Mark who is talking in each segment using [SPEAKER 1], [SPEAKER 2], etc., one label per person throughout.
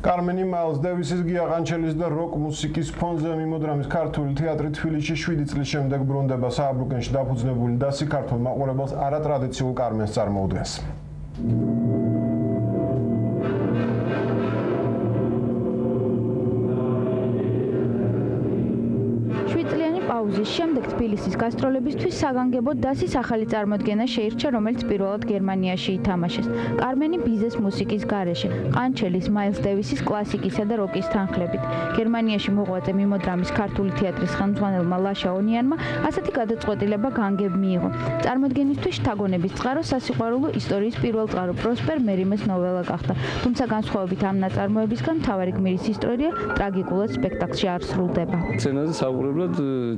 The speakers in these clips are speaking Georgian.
[SPEAKER 1] Carmeni Miles Davis-ის გია ყანჩელის და როკ მუსიკის ფონზე მიმოდრამის ქართული თეატრი თბილისში 7 წლის შემდეგ ბრუნდება სააბრუკენში დაფუძნებული დასი ქართულ მაყურებელს არატრადიციულ კარმენს წარმოუდგენს.
[SPEAKER 2] პაუზის შემდეგ თბილისის გასტროლებისთვის საგანგებოდ დასის ახალი წარმოდგენა შეირჩა, რომელიც პირველად გერმანიაში ითამაშეს. კარმენი ბიზეს მუსიკის გარეშე, ყანჩელის, მაილს დევისის კლასიკისა და როკის თანხლებით. გერმანიაში მოღვაწე მიმოდრამის ქართული თეატრის ხელმძღვანელმა ლაშა ონიანმა ასეთი გადაწყვეტილება განგებ მიიღო. წარმოდგენისთვის შთაგონების წყარო სასიყვარულო ისტორიის პირველ წყარო პროსპერ მერიმეს ნოველა გახდა. თუმცა განსხვავებით ამ ნაწარმოებისგან მთავარი გმირის ისტორია ტრაგიკულად სპექტაკლში არ სრულდება.
[SPEAKER 3] სცენაზე საუბრობლად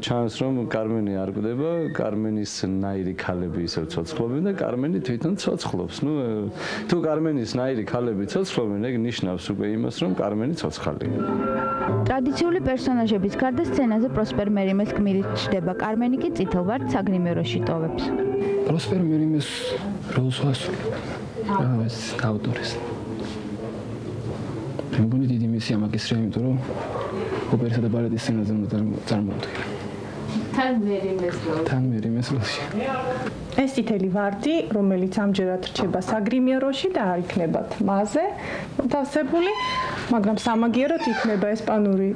[SPEAKER 3] ჩანს რომ კარმენი არ გვდება, კარმენის ნაირი ქალები ისევ ცოცხლობენ და კარმენი თვითონ ცოცხლობს. თუ კარმენის ნაირი ქალები ცოცხლობენ, ეგ ნიშნავს უკვე იმას, რომ კარმენი ცოცხალია.
[SPEAKER 2] ტრადიციული პერსონაჟების გარდა სცენაზე პროსპერ მერიმეს გმირით ჩნდება. კარმენი კი წითელვარდ საგრიმეროში ტოვებს.
[SPEAKER 4] პროსპერ მერიმეს როლს ვასრულებს ავტორის. მე მგონი დიდი მისია მაგისტრია, იმიტომ რომ ოპერისა და ბალეტის სცენაზე უნდა წარმოვიდგინო. თან მერიმეს როლში.
[SPEAKER 5] ეს წითელი ვარდი, რომელიც ამჯერად რჩება საგრიმეროში და არ იქნებათ მასზე დავსებული, მაგრამ სამაგიეროდ იქნება ესპანური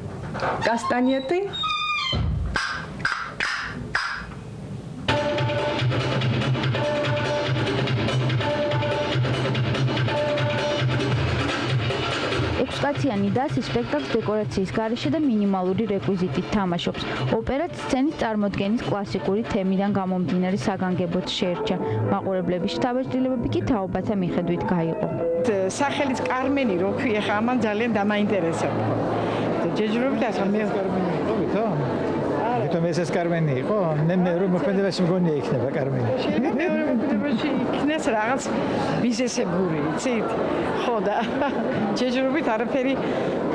[SPEAKER 5] კასტანიეტი. კაციანი დასი სპექტაკლს დეკორაციის გარეშე და მინიმალური რეკვიზიტით თამაშობს. ოპერაც სცენის წარმოდგენის კლასიკური თემიდან გამომდინარე საგანგებოდ შეერჩა. მაყურებლების შთაბეჭდილებები კი თაობათა მიხედვით გაიყო.
[SPEAKER 6] სახელიც კარმენი რო ქვია, ხა ამან ძალიან დამაინტერესებდა. ჯეჯრობით ახლა მე კარმენი იყო, ვითო? თვითონ ეს კარმენი იყო? მე რომ მოქმედებაში მგონია იქნება კარმენი. მეორე მოქმედებაში იქნეს რაღაც ბიზნესებური, იცით? ხო და ჯეჯრობით არაფერი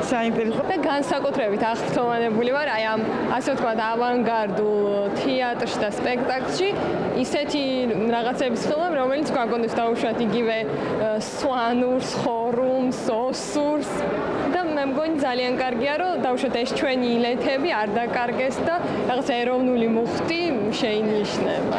[SPEAKER 6] საინტერესო
[SPEAKER 7] და განსაკუთრებით აღფრთოვანებული ვარ აი ამ ასე ვთქვათ ავანგარდულ თეატრში და სპექტაკლში ისეთი რაღაცების ხელმამ, რომელიც გვაგონდეს დაუშვათ იგივე სვანურს, ხორუმს, ოსურს და მე მგონი ძალიან კარგია, რომ დაუშვათ ეს ჩვენი ილეთები არ დაკარგეს და რაღაც ეროვნული მუხტი შეინიშნება.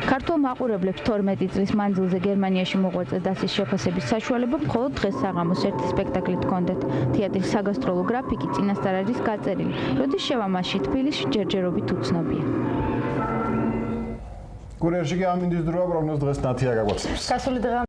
[SPEAKER 2] ქართულ მაყურებლებს 12 წლის მანძილზე გერმანიაში მოღვაწე დასის შეფასების საშუალება მხოლოდ დღეს საღამოს ერთი სპექტაკლით ჰქონდათ. თეატრის საგასტროლო გრაფიკი წინასწარ არის გაწერილი. როდის შევა მასში თბილისში ჯერჯერობით უცნობია.
[SPEAKER 1] კურიერში კი ამინდის დროა პროგნოზ დღეს ნათია გაგვაცნობს.
[SPEAKER 5] გასული დღე